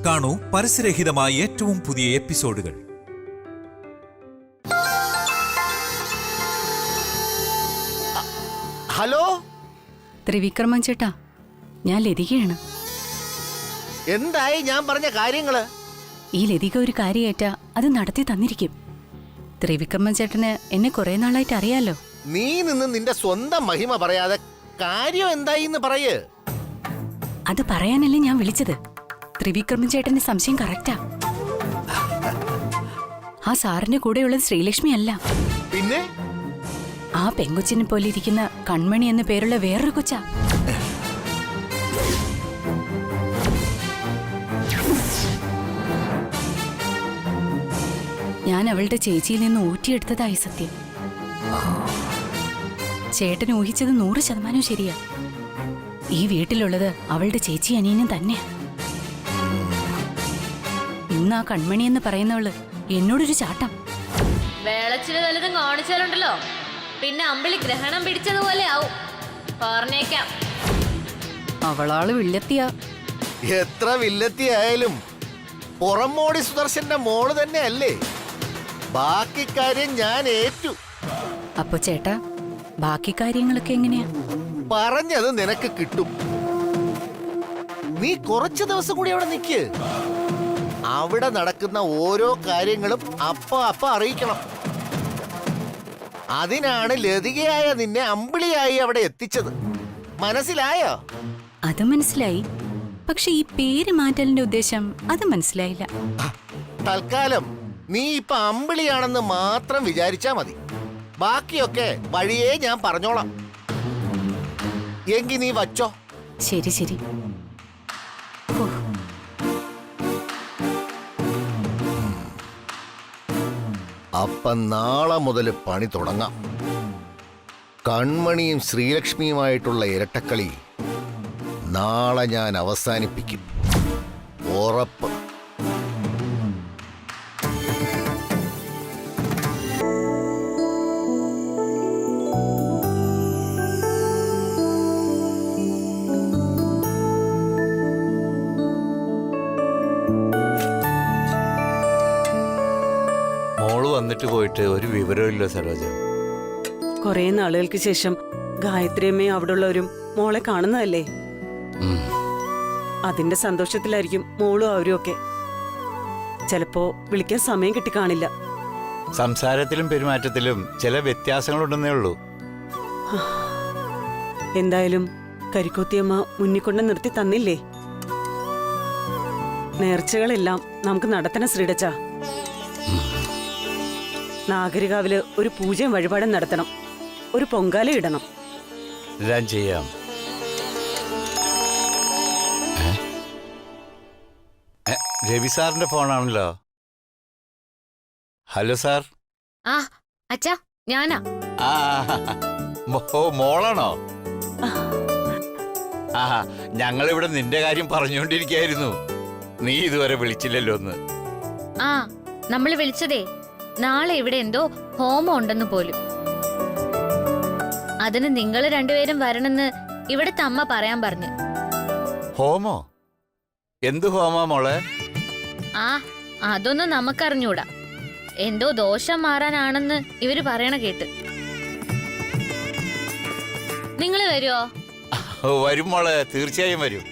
കാണൂ പരസ്യരഹിതമായ ഏറ്റവും പുതിയ എപ്പിസോഡുകൾ. ഹലോ ത്രിവിക്രമൻ ചേട്ടാ, ഞാൻ ലതികയാണ്. എന്തായി ഞാൻ പറഞ്ഞ കാര്യങ്ങള്? ഈ ലതിക ഒരു കാര്യേറ്റ അത് നടത്തി തന്നിരിക്കും. ത്രിവിക്രമൻ ചേട്ടന് എന്നെ കുറെ നാളായിട്ട് അറിയാലോ. നീ നിന്ന് നിന്റെ സ്വന്തം മഹിമ പറയാതെ കാര്യം എന്തായി എന്ന് പറയ്. അത് പറയാനല്ലേ ഞാൻ വിളിച്ചത്. ത്രിവിക്രമൻ ചേട്ടന്റെ സംശയം കറക്റ്റാ. ആ സാറിന്റെ കൂടെയുള്ളത് ശ്രീലക്ഷ്മി അല്ല, പിന്നെ ആ പെങ്കൊച്ചിനെ പോലെ ഇരിക്കുന്ന കൺമണി എന്ന പേരുള്ള വേറൊരു കൊച്ചാ. ഞാൻ അവളുടെ ചേച്ചിയിൽ നിന്ന് ഊറ്റിയെടുത്തതായി സത്യം. ചേട്ടൻ ഊഹിച്ചത് 100% ശരിയാ. ഈ വീട്ടിലുള്ളത് അവളുടെ ചേച്ചി അനിയനും തന്നെയാ. ഇന്ന് ആ കൺമണി എന്ന് പറയുന്നവള് എന്നോടൊരു ചാട്ടം. വേളച്ചിന് വലുതും കാണിച്ചാലുണ്ടല്ലോ, പിന്നെ അമ്പിളി ഗ്രഹണം പിടിച്ചതുപോലെ ആവും. പറഞ്ഞേക്കാം. അവളാള് വില്ലത്തിയാ. എത്ര വില്ലത്തിയായാലും പുറമോടി സുദർശന്റെ മോള് തന്നെ അല്ലേ. ബാക്കി കാര്യം ഞാൻ ഏറ്റു. അപ്പൊ ചേട്ടാ, ബാക്കി കാര്യങ്ങളൊക്കെ എങ്ങനെയാ? പറഞ്ഞത് നിനക്ക് കിട്ടും. നീ കുറച്ചു ദിവസം കൂടി അവിടെ നിൽക്ക്. അവിടെ നടക്കുന്ന ഓരോ കാര്യങ്ങളും അപ്പ അറിയിക്കണം. അതിനാണ് ലതികയായ നിന്നെ അമ്പിളിയായി അവിടെ എത്തിച്ചത്. മനസ്സിലായോ? അത് മനസ്സിലായി. പക്ഷെ ഈ പേര് മാറ്റലിന്റെ ഉദ്ദേശം അത് മനസ്സിലായില്ല. തൽക്കാലം നീ ഇപ്പൊ അമ്പിളിയാണെന്ന് മാത്രം വിചാരിച്ചാ മതി. ബാക്കിയൊക്കെ വഴിയേ ഞാൻ പറഞ്ഞോളാം. എങ്കി നീ വച്ചോ. ശരി ശരി. അപ്പൊ നാളെ മുതൽ പണി തുടങ്ങാം. കൺമണിയും ശ്രീലക്ഷ്മിയുമായിട്ടുള്ള ഇരട്ടക്കളി നാളെ ഞാൻ അവസാനിപ്പിക്കും. ഉറപ്പ്. വന്നിട്ട് പോയിട്ട് ഒരു വിവരമില്ല സരോജ. കുറെ നാളുകൾക്ക് ശേഷം ഗായത്രിയമ്മയും അവിടെയുള്ളവരും മോളെ കാണുന്നതല്ലേ. അതിന്റെ സന്തോഷത്തിലായിരിക്കും മോളും അവരും ഒക്കെ. ചിലപ്പോ വിളിക്കാൻ സമയം കിട്ടി കാണില്ല. സംസാരത്തിലും പെരുമാറ്റത്തിലും ചില വ്യത്യാസങ്ങളുണ്ടെന്നേ ഉള്ളൂ. എന്തായാലും കരിക്കോത്തിയമ്മ മുന്നിക്കൊണ്ട് നിർത്തി തന്നില്ലേ. നേർച്ചകളെല്ലാം നമുക്ക് നടത്തണം ശ്രീടച്ച. നാഗരികാവില് ഒരു പൂജയും വഴിപാടും നടത്തണം. ഒരു പൊങ്കാല ഇടണം. എല്ലാം ചെയ്യാം. രവി സാറിന്റെ ഫോണാണല്ലോ. Hello sir. ആ അച്ഛാ, ഞാനാ. മോളാണോ? ആ, ഞങ്ങളിവിടെ നിന്റെ കാര്യം പറഞ്ഞുകൊണ്ടിരിക്കുകയായിരുന്നു. നീ ഇതുവരെ വിളിച്ചില്ലല്ലോ ഒന്ന്. ആ, നമ്മൾ വിളിച്ചതേ നാളെ ഇവിടെ എന്തോ ഹോമം ഉണ്ടെന്ന് പോലും. അതിന് നിങ്ങൾ രണ്ടുപേരും വരണമെന്ന് ഇവിടുത്തെ അമ്മ പറയാൻ പറഞ്ഞു. ഹോമോ? എന്ത് ഹോമോ മോളെ? ആ, അതൊന്നും നമുക്കറിഞ്ഞൂടാ. എന്തോ ദോഷം മാറാനാണെന്ന് ഇവര് പറയണ കേട്ട്. നിങ്ങൾ വരുമോ? വരും മോളെ, തീർച്ചയായും വരും.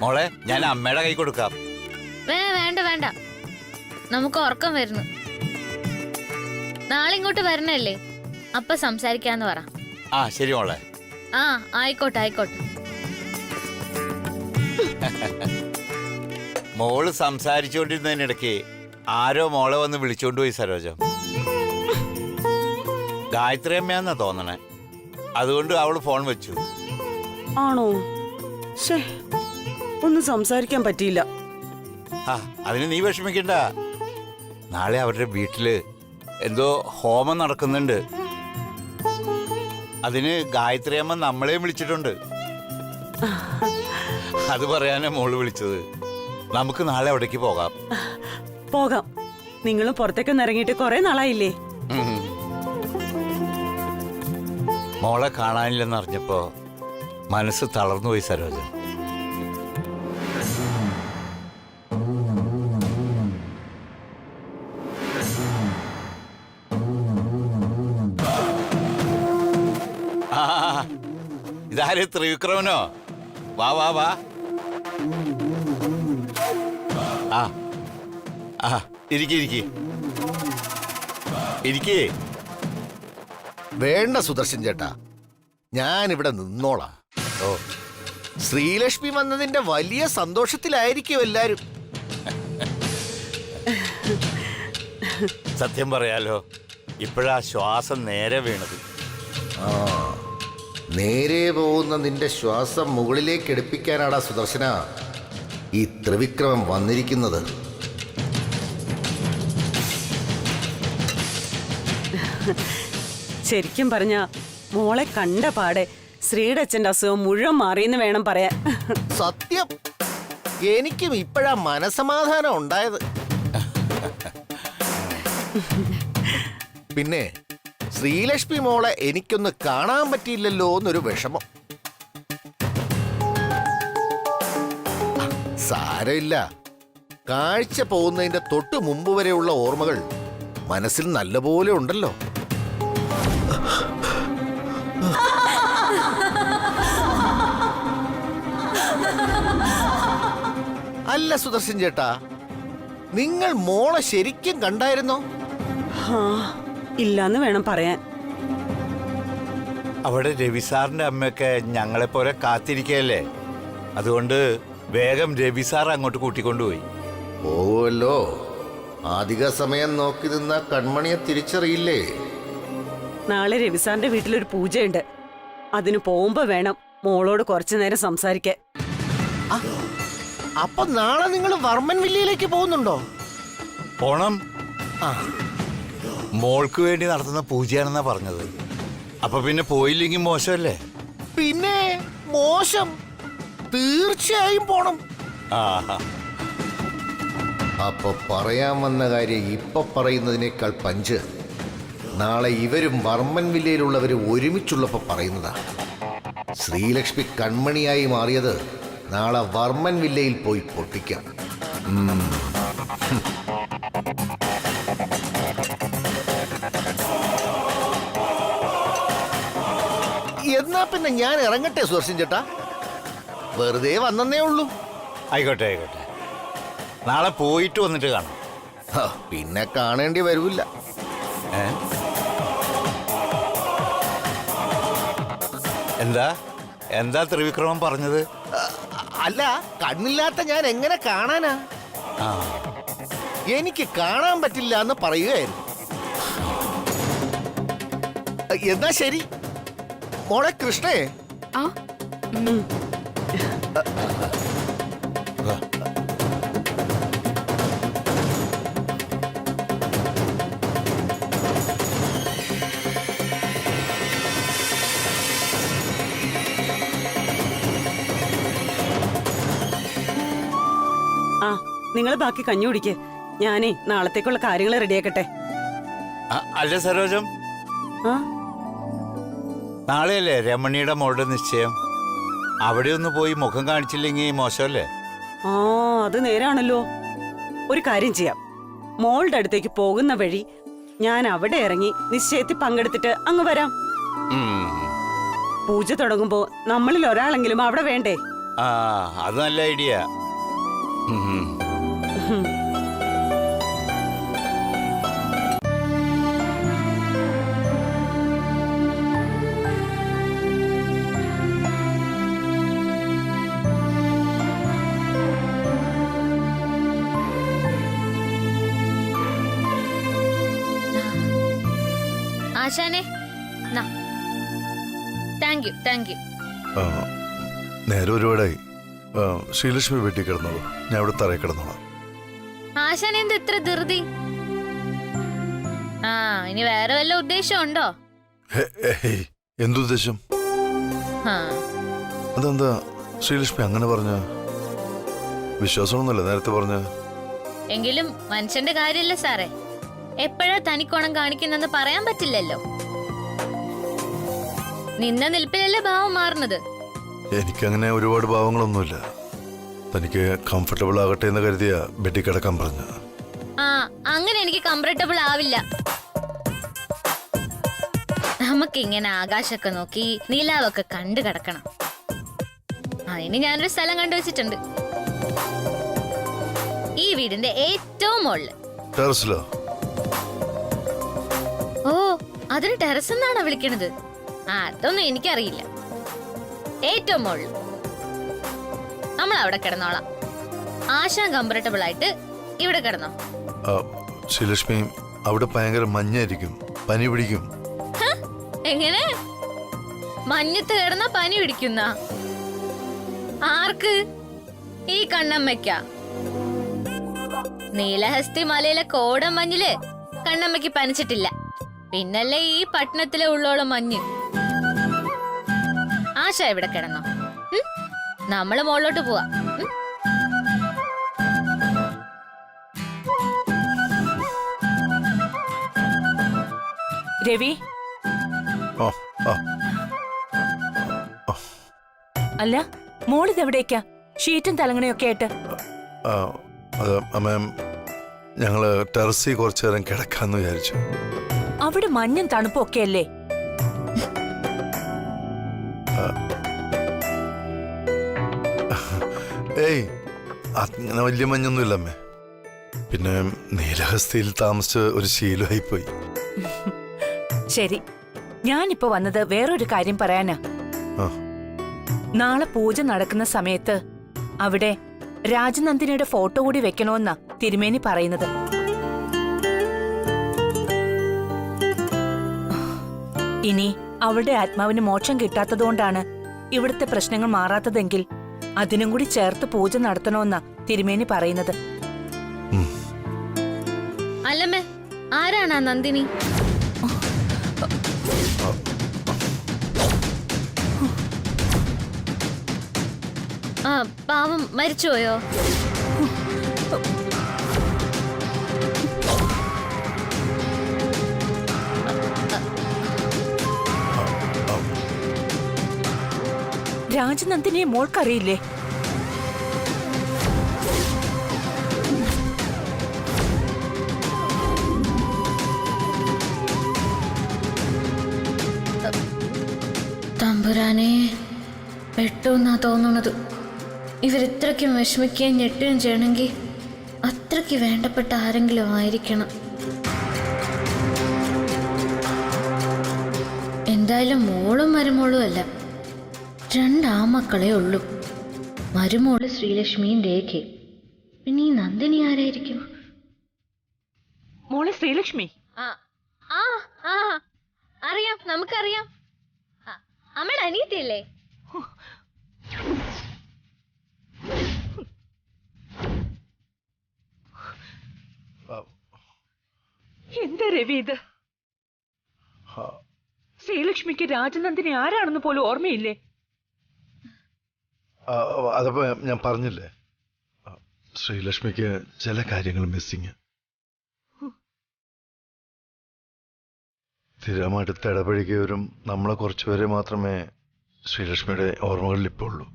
മോളെ, ഞാൻ അമ്മയുടെ കൈ കൊടുക്കാം. വേണ്ട വേണ്ട, നമുക്ക് ഉറക്കം വരുന്നു. നാളെ ഇങ്ങോട്ട് വരണല്ലേ, അപ്പൊ സംസാരിക്കാന്ന് പറ. ആ ശരി മോളെ. ആ ആയിക്കോട്ടെ ആയിക്കോട്ടെ. മോള് സംസാരിച്ചുകൊണ്ടിരുന്നതിനിടയ്ക്ക് ആരോ മോളെ വന്ന് വിളിച്ചോണ്ടുപോയി സരോജ. ഗായത്രി അമ്മയാന്നാ തോന്നണേ. അതുകൊണ്ട് അവള് ഫോൺ വെച്ചു. ആണോ? ഒന്നും സംസാരിക്കാൻ പറ്റിയില്ല. അതിന് നീ വിഷമിക്കണ്ട. നാളെ അവരുടെ വീട്ടില് എന്തോ ഹോമം നടക്കുന്നുണ്ട്. അതിന് ഗായത്രി അമ്മ നമ്മളെയും വിളിച്ചിട്ടുണ്ട്. അത് പറയാനാ മോള് വിളിച്ചത്. നമുക്ക് നാളെ അവിടേക്ക് പോകാം. പോകാം. നിങ്ങളും പുറത്തേക്കൊന്ന് ഇറങ്ങിയിട്ട് കുറെ നാളായില്ലേ. മോളെ കാണാനില്ലെന്നറിഞ്ഞപ്പോ മനസ്സ് തളർന്നുപോയി സരോജ. ആര് ത്രിവിക്രമനോ? വാ വാ വാ. ആ ആ ഇരിക്കേ. വേണ്ട സുദർശൻ ചേട്ടാ, ഞാനിവിടെ നിന്നോളാം. ഓ, ശ്രീലക്ഷ്മി വന്നതിന്റെ വലിയ സന്തോഷത്തിലായിരിക്കും എല്ലാരും. സത്യം പറയാലോ, ഇപ്പോഴാ ശ്വാസം നേരെ വീണത്. ആ, നേരെ പോകുന്ന നിന്റെ ശ്വാസം മുകളിലേക്ക് എടുപ്പിക്കാനാടാ സുദർശന ഈ ത്രിവിക്രമൻ വന്നിരിക്കുന്നത്. ശരിക്കും പറഞ്ഞ മോളെ കണ്ട പാടെ ശ്രീയുടെ അച്ഛന്റെ അസുഖം മുഴുവൻ മാറിയെന്ന് വേണം പറയാൻ. സത്യം, എനിക്കും ഇപ്പോഴാ മനസമാധാനം ഉണ്ടായത്. പിന്നെ ശ്രീലക്ഷ്മി മോളെ എനിക്കൊന്ന് കാണാൻ പറ്റിയില്ലല്ലോ എന്നൊരു വിഷമം. സാരമില്ല, കാഴ്ച പോകുന്നതിന്റെ തൊട്ടു മുമ്പ് വരെയുള്ള ഓർമ്മകൾ മനസ്സിൽ നല്ലപോലെ ഉണ്ടല്ലോ. അല്ല സുദർശൻ ചേട്ടാ, നിങ്ങൾ മോളെ ശരിക്കും കണ്ടായിരുന്നോ? ആ, ഇല്ലാന്ന് വേണം പറയാൻ. അവിടെ രവി സാറിന്റെ അമ്മയൊക്കെ ഞങ്ങളെപ്പോലെ കാത്തിരിക്കല്ലേ, അതുകൊണ്ട് വേഗം രവി സാർ അങ്ങോട്ട് കൂട്ടിക്കൊണ്ടുപോയി. പോവല്ലോ, അധിക സമയം നോക്കി നിന്ന കൺമണിയെ തിരിച്ചറിയില്ലേ? നാളെ രവിസാറിന്റെ വീട്ടിലൊരു പൂജയുണ്ട്. അതിന് പോകുമ്പോ വേണം മോളോട് കുറച്ചു നേരം സംസാരിക്കാൻ. അപ്പൊ നാളെ നിങ്ങൾ വർമ്മൻ വില്ലയിലേക്ക് പോകുന്നുണ്ടോ? പോണം. ആ, മോൾക്ക് വേണ്ടി നടത്തുന്ന പൂജയാണെന്നാ പറഞ്ഞത്. അപ്പൊ പിന്നെ പോയില്ലെങ്കിൽ മോശമല്ലേ? പിന്നെ മോശം, തീർച്ചയായും പോണം. ആഹാ. അപ്പൊ പറയാൻ വന്ന കാര്യം ഇപ്പൊ പറയുന്നതിനേക്കാൾ പഞ്ച് നാളെ ഇവരും വർമ്മൻ വില്ലയിലുള്ളവരും ഒരുമിച്ചുള്ളപ്പോ പറയുന്നതാ. ശ്രീലക്ഷ്മി കൺമണിയായി മാറിയത് നാളെ വർമ്മൻ വില്ലയിൽ പോയി പൊട്ടിക്കാം. എന്നാ പിന്നെ ഞാൻ ഇറങ്ങട്ടെ സുദർശൻ ചേട്ടാ, വെറുതെ വന്നേ ഉള്ളൂ. ആയിക്കോട്ടെ. നാളെ പോയിട്ട് വന്നിട്ട് കാണാം. പിന്നെ കാണേണ്ടി വരൂല്ല. ഏ? എന്താ ത്രിവിക്രമൻ പറഞ്ഞത്? അല്ല, കണ്ണില്ലാത്ത ഞാൻ എങ്ങനെ കാണാനാ? ആ, എനിക്ക് കാണാൻ പറ്റില്ല എന്ന് പറയുകയായിരുന്നു. എന്നാ ശരി മോളെ കൃഷ്ണേ. ആ, നിങ്ങൾ ബാക്കി കഞ്ഞി കുടിക്ക്. ഞാനേ നാളത്തേക്കുള്ള കാര്യങ്ങൾ റെഡിയാക്കട്ടെ. അല്ല സരോജം, ആ, നാളെയല്ലേ രമണിയുടെ മോളുടെ നിശ്ചയം? അവിടെ ഒന്ന് പോയി മുഖം കാണിച്ചില്ലെങ്കിൽ മോശമല്ലേ? ആ, അത് നേരാണല്ലോ. ഒരു കാര്യം ചെയ്യാം, മോളുടെ അടുത്തേക്ക് പോകുന്ന വഴി ഞാൻ അവിടെ ഇറങ്ങി നിശ്ചയത്തിൽ പങ്കെടുത്തിട്ട് അങ്ങ് വരാം. പൂജ തുടങ്ങുമ്പോ നമ്മളിൽ ഒരാളെങ്കിലും അവിടെ വേണ്ടേ? ആ, അത് നല്ല ഐഡിയ. ആശാനെ, താങ്ക് യു. നേരെ ഒരുപാടായി. ശ്രീലക്ഷ്മി വീട്ടിൽ കിടന്നോളൂ, ഞാൻ ഇവിടെ തറയിൽ കിടന്നോളാം. ആശാൻ എന്ത് ഇത്ര ധൃതി? ആ, ഇനി വേറെ വല്ല ഉദ്ദേശം ഉണ്ടോ? എന്തുദ്ദേശം? അതെന്താ ശ്രീലക്ഷ്മി അങ്ങനെ പറഞ്ഞ? വിശ്വാസമൊന്നുമല്ല നേരത്തെ പറഞ്ഞ. എങ്കിലും മനുഷ്യന്റെ കാര്യമല്ല സാറേ, എപ്പോഴാ തനിക്കോണം കാണിക്കുന്നെന്ന് പറയാൻ പറ്റില്ലല്ലോ. നിന്ന നിൽപ്പിലല്ലേ ഭാവം മാറുന്നത്. എനിക്കങ്ങനെ ഒരുപാട് ഭാവങ്ങളൊന്നുമില്ല. തനിക്ക് കംഫർട്ടബിൾ ആകട്ടെ എന്ന് കരുതിയ ബെഡിൽ കിടക്കാൻ പറഞ്ഞ. ആ, അങ്ങനെ എനിക്ക് കംഫർട്ടബിൾ ആവില്ല. നമുക്കിങ്ങനെ ആകാശമൊക്കെ നോക്കി നിലാവൊക്കെ കണ്ടു കിടക്കണം. അതിന് ഞാനൊരു സ്ഥലം കണ്ടുവച്ചിട്ടുണ്ട്. ഈ വീടിന്റെ ഏറ്റവും മുകളില്. ടെറസിലോ? ഓ, അതിന് ടെറസ് എന്നാണോ വിളിക്കണത്? അതൊന്നും എനിക്കറിയില്ല. ഏറ്റവും മുകളിൽ നമ്മൾ അവിടെ കിടന്നോളാം. ആശാൻ കംഫർട്ടബിൾ ആയിട്ട് ഇവിടെ കിടന്നോ. ശ്രീലക്ഷ്മി, അവിടെ ഭയങ്കര മഞ്ഞായിരിക്കും, പനി പിടിക്കും. എങ്ങനെ? മഞ്ഞത്ത് കിടന്ന പനി പിടിക്കുന്ന ആർക്ക്? ഈ കണ്ണമ്മയ്ക്ക? നീലഹസ്തി മലയിലെ കോടം മഞ്ഞില് കണ്ണമ്മയ്ക്ക് പനിച്ചിട്ടില്ല. പിന്നല്ലേ ഈ പട്ടണത്തിലെ ഉള്ളോളം മഞ്ഞ്. ആശ ഇവിടെ കിടന്നോ. നമ്മള് മുകളിലോട്ട് പോവാ. രവി, ആ ആ അല്ല മോളിതെവിടേക്കാ? ഷീറ്റും തലങ്ങണയൊക്കെ ആയിട്ട്. ആ, അത് അമ്മ, ഞങ്ങള് ടെറസിൽ കുറച്ചു നേരം കിടക്കാന്ന് വിചാരിച്ചു. അവിടെ മഞ്ഞും തണുപ്പും ഒക്കെ അല്ലേ? ഏയ്, അങ്ങനെ വലിയ മഞ്ഞൊന്നുമില്ല അമ്മേ. പിന്നെ നീലഹസ്തിയിൽ താമസിച്ച് ഒരു ശീലമായിപ്പോയി. ശരി, ഞാനിപ്പോ വന്നത് വേറൊരു കാര്യം പറയാനാ. ആ, നാളെ പൂജ നടക്കുന്ന സമയത്ത് അവിടെ രാജനന്ദിനിയുടെ ഫോട്ടോ കൂടി വെക്കണമെന്നാ തിരുമേനി പറയുന്നത്. ഇനി അവളുടെ ആത്മാവിന് മോക്ഷം കിട്ടാത്തതുകൊണ്ടാണ് ഇവിടുത്തെ പ്രശ്നങ്ങൾ മാറാത്തതെങ്കിൽ അതിനും കൂടി ചേർത്ത് പൂജ നടത്തണമെന്നാ തിരുമേനി പറയുന്നത്. അല്ലമ്മേ, ആരാണ് ആ നന്ദിനി? ആ, പാവം മരിച്ചുപോയോ? രാജനന്ദിനിയെ മോൾക്കറിയില്ലേ? തമ്പുരാനെ, പെട്ടെന്നാ തോന്നുന്നത്. ഇവരിത്രയ്ക്കും വിഷമിക്കുകയും ഞെട്ടുകയും ചെയ്യണമെങ്കിൽ അത്രയ്ക്ക് വേണ്ടപ്പെട്ട ആരെങ്കിലും ആയിരിക്കണം. എന്തായാലും മോളും മരുമോളും അല്ല, 2 ആമക്കളേ ഉള്ളൂ. മരുമോള് ശ്രീലക്ഷ്മിയും രേഖയും. പിന്നെ ഈ നന്ദിനി ആരായിരിക്കും? മോളെ ശ്രീലക്ഷ്മി. അറിയാം, നമുക്കറിയാം. അമ്മയുടെ അനിയത്തിയല്ലേ? എന്താ രവി ഇത്? ശ്രീലക്ഷ്മിക്ക് രാജനന്ദിനി ആരാണെന്ന് പോലും ഓർമ്മയില്ലേ? അതപ്പോ ഞാൻ പറഞ്ഞില്ലേ, ശ്രീലക്ഷ്മിക്ക് ചില കാര്യങ്ങൾ മിസ്സിങ്. സ്ഥിരമായിട്ട് ഇടപഴകിയവരും നമ്മളെ കുറച്ചുപേരെ മാത്രമേ ശ്രീലക്ഷ്മിയുടെ ഓർമ്മകളിൽ ഇപ്പോൾ ഉള്ളൂ.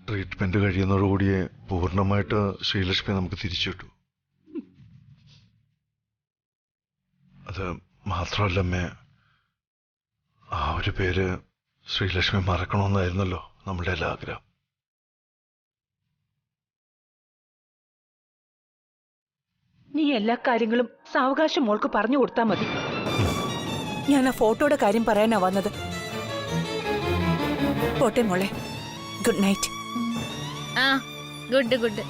ട്രീറ്റ്മെന്റ് കഴിയുന്നതോടുകൂടിയേ പൂർണ്ണമായിട്ട് ശ്രീലക്ഷ്മി നമുക്ക് തിരിച്ചു കിട്ടൂ. അത് മാത്രമല്ലമ്മേ, ആ ഒരു പേര് ശ്രീലക്ഷ്മി മറക്കണമെന്നായിരുന്നല്ലോ നമ്മളുടെ എല്ലാ ആഗ്രഹം. നീ എല്ലാ കാര്യങ്ങളും സാവകാശം മോൾക്ക് പറഞ്ഞു കൊടുത്താ മതി. ഞാൻ ആ ഫോട്ടോയുടെ കാര്യം പറയാനാ വന്നത്. പോട്ടെ മോളെ, ഗുഡ് നൈറ്റ്. ആ, ഗുഡ് ഗുഡ്.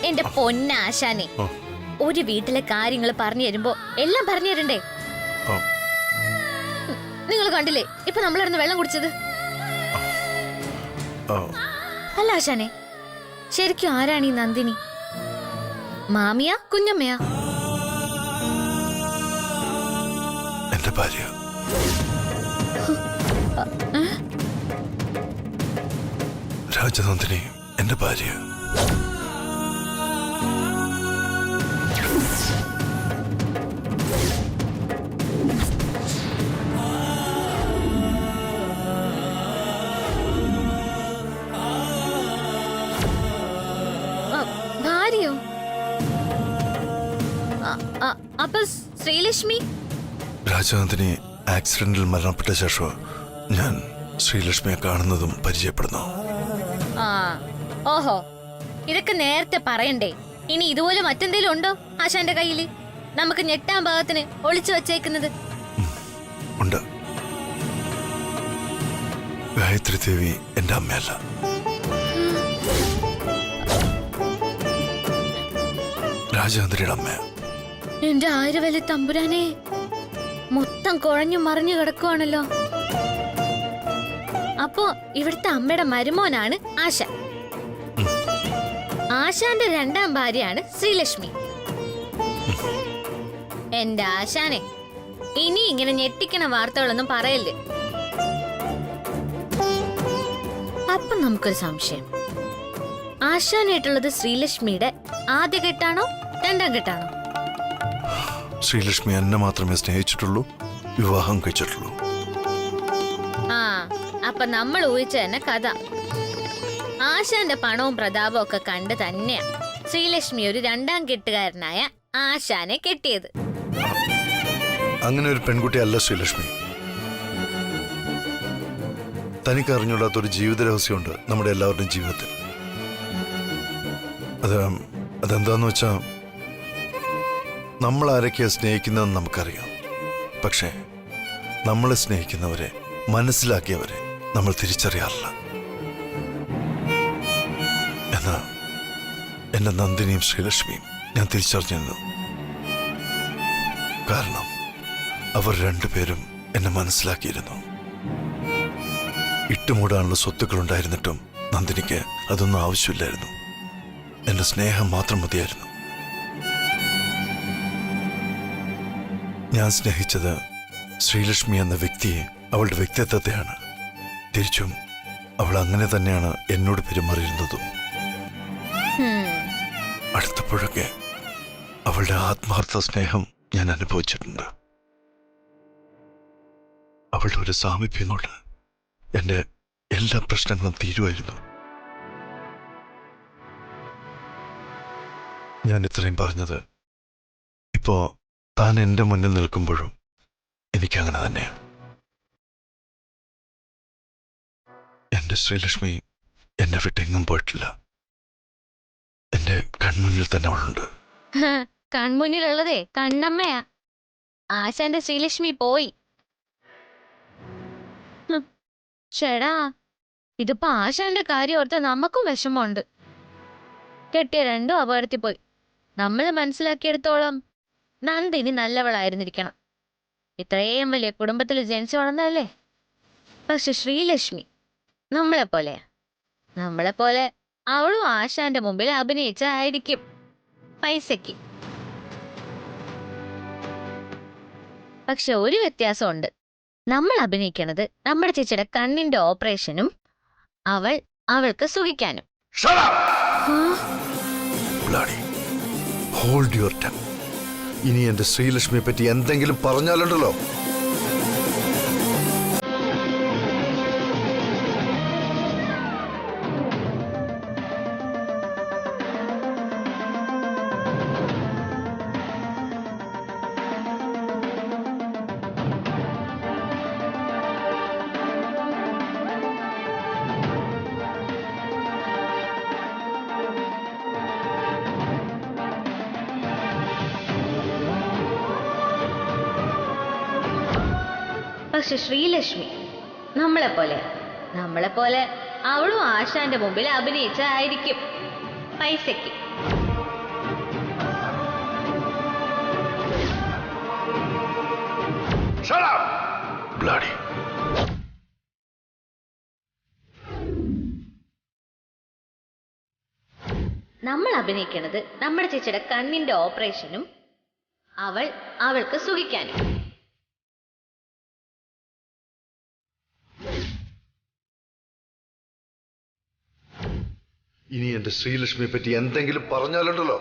എന്റെ പൊന്നാശാനെ, ഒരു വീട്ടിലെ കാര്യങ്ങൾ പറഞ്ഞു തരുമ്പോ എല്ലാം പറഞ്ഞു തരണ്ടേ? നിങ്ങൾ കണ്ടില്ലേ ഇപ്പൊ നമ്മളിരുന്ന് വെള്ളം കുടിച്ചത്? അല്ല ആശാനെ, ശരിക്കും ആരാണ് ഈ നന്ദിനി? മാമിയാ കുഞ്ഞമ്മയാ? എന്റെ ഭാര്യ. രാജനന്ദിനി എന്റെ ഭാര്യ. അപ്പൊ ശ്രീലക്ഷ്മി? രാജനന്ദിനി ആക്സിഡന്റിൽ മരണപ്പെട്ട ശേഷം ഞാൻ ശ്രീലക്ഷ്മിയെ കാണുന്നതും പരിചയപ്പെടുന്നു. ആ, ഓഹോ, ഇതൊക്കെ നേരത്തെ പറയണ്ടേ? ഇനി ഇതുപോലെ മറ്റെന്തെങ്കിലും ഉണ്ടോ ആശാന്റെ കയ്യില്? നമുക്ക് ഞെട്ടാൻ ഭാഗത്തിന് ഒളിച്ചു വച്ചേക്കുന്നത്? ഉണ്ട്. ഗായത്രി ദേവി എന്റെ അമ്മയല്ല. രാജനന്ദിനിയുടെ അമ്മ. എന്റെ ആയിരവല്യ തമ്പുരാനെ, മൊത്തം കുഴഞ്ഞു മറിഞ്ഞു കിടക്കുവാണല്ലോ. അപ്പോ ഇവിടുത്തെ അമ്മയുടെ മരുമോനാണ് ആശാൻ. ആശാന്റെ രണ്ടാം ഭാര്യയാണ് ശ്രീലക്ഷ്മി. എന്റെ ആശാനെ, ഇനി ഇങ്ങനെ ഞെട്ടിക്കണ വാർത്തകളൊന്നും പറയല്ലേ. അപ്പൊ നമുക്കൊരു സംശയം, ആശാനായിട്ടുള്ളത് ശ്രീലക്ഷ്മിയുടെ ആദ്യ കെട്ടാണോ രണ്ടാം കെട്ടാണോ? ശ്രീലക്ഷ്മി എന്നെ മാത്രമേ സ്നേഹിച്ചിട്ടുള്ളൂ, വിവാഹം കഴിച്ചിട്ടുള്ളൂ. ആ, അപ്പൊ നമ്മൾ ഊഹിച്ച തന്നെ കഥ. ആശാന്റെ പണവും പ്രതാപവും ഒക്കെ കണ്ട് തന്നെയാ ശ്രീലക്ഷ്മി ഒരു രണ്ടാം കെട്ടുകാരനായ ആശാനെ കെട്ടിയത്. അങ്ങനെ ഒരു പെൺകുട്ടിയല്ല ശ്രീലക്ഷ്മി. തനിക്ക് അറിഞ്ഞൂടാത്തൊരു ജീവിത രഹസ്യമുണ്ട് നമ്മുടെ എല്ലാവരുടെയും ജീവിതത്തിൽ. അതെന്താന്ന് വെച്ചാ, നമ്മൾ ആരൊക്കെയാ സ്നേഹിക്കുന്നതെന്ന് നമുക്കറിയാം. പക്ഷേ നമ്മളെ സ്നേഹിക്കുന്നവരെ, മനസ്സിലാക്കിയവരെ നമ്മൾ തിരിച്ചറിയാറില്ല. എന്നാ എന്റെ നന്ദിനിയും ശ്രീലക്ഷ്മിയും ഞാൻ തിരിച്ചറിഞ്ഞിരുന്നു. കാരണം അവർ രണ്ടുപേരും എന്നെ മനസ്സിലാക്കിയിരുന്നു. ഇട്ടുമൂടാനുള്ള സ്വത്തുക്കൾ ഉണ്ടായിരുന്നിട്ടും നന്ദിനിക്ക് അതൊന്നും ആവശ്യമില്ലായിരുന്നു. എന്റെ സ്നേഹം മാത്രം മതിയായിരുന്നു. ഞാൻ സ്നേഹിച്ചത് ശ്രീലക്ഷ്മി എന്ന വ്യക്തിയെ, അവളുടെ വ്യക്തിത്വത്തെയാണ്. തിരിച്ചും അവൾ അങ്ങനെ തന്നെയാണ് എന്നോട് പെരുമാറിയിരുന്നതും. അടുത്തപ്പോഴൊക്കെ അവളുടെ ആത്മാർത്ഥ സ്നേഹം ഞാൻ അനുഭവിച്ചിട്ടുണ്ട്. അവളുടെ ഒരു സാമീപ്യം കൊണ്ട് എന്റെ എല്ലാ പ്രശ്നങ്ങളും തീരുമായിരുന്നു. ഞാൻ ഇത്രയും പറഞ്ഞത് ഇപ്പോ താൻ എന്റെ മുന്നിൽ നിൽക്കുമ്പോഴും എനിക്കങ്ങനെ തന്നെയാണ്. എന്റെ ശ്രീലക്ഷ്മി എന്നെ വിട്ടെങ്ങും പോയിട്ടില്ല. എന്റെ കൺമുന്നിൽ തന്നെ അവളുണ്ട്. കൺമുന്നിലുള്ളതേ കണ്ണമ്മയാ. ആശാന്റെ ശ്രീലക്ഷ്മി പോയി. ചേടാ, ഇതിപ്പോ ആശാന്റെ കാര്യം ഓർത്ത് നമുക്കും വിഷമമുണ്ട്. കെട്ടിയ രണ്ടും അപകടത്തിൽ പോയി. നമ്മൾ മനസ്സിലാക്കിയെടുത്തോളം നന്ദിനി നല്ലവളായിരുന്നിരിക്കണം. ഇത്രയും വലിയ കുടുംബത്തിൽ ജനിച്ചു വളർന്നതല്ലേ. പക്ഷെ ശ്രീലക്ഷ്മി നമ്മളെപ്പോലെ അവളും ആശാന്റെ മുമ്പിൽ അഭിനയിച്ചായിരിക്കും പൈസയ്ക്ക്. പക്ഷെ ഒരു വ്യത്യാസമുണ്ട്. നമ്മൾ അഭിനയിക്കണത് നമ്മുടെ ചേച്ചിയുടെ കണ്ണിന്റെ ഓപ്പറേഷനും അവൾക്ക് സുഖിക്കാനും. Hold your tongue. ഇനി എന്റെ ശ്രീലക്ഷ്മിയെ പറ്റി എന്തെങ്കിലും പറഞ്ഞാലുണ്ടല്ലോ, പക്ഷെ ശ്രീലക്ഷ്മി നമ്മളെപ്പോലെ അവളും ആശാന്റെ മുമ്പിൽ അഭിനയിച്ചായിരിക്കും പൈസയ്ക്ക്. നമ്മൾ അഭിനയിക്കണത് നമ്മുടെ ചേച്ചിയുടെ കണ്ണിന്റെ ഓപ്പറേഷനും അവൾക്ക് സുഖിക്കാനും. ഇനി എന്റെ ശ്രീലക്ഷ്മിയെ പറ്റി എന്തെങ്കിലും പറഞ്ഞാലുണ്ടല്ലോ,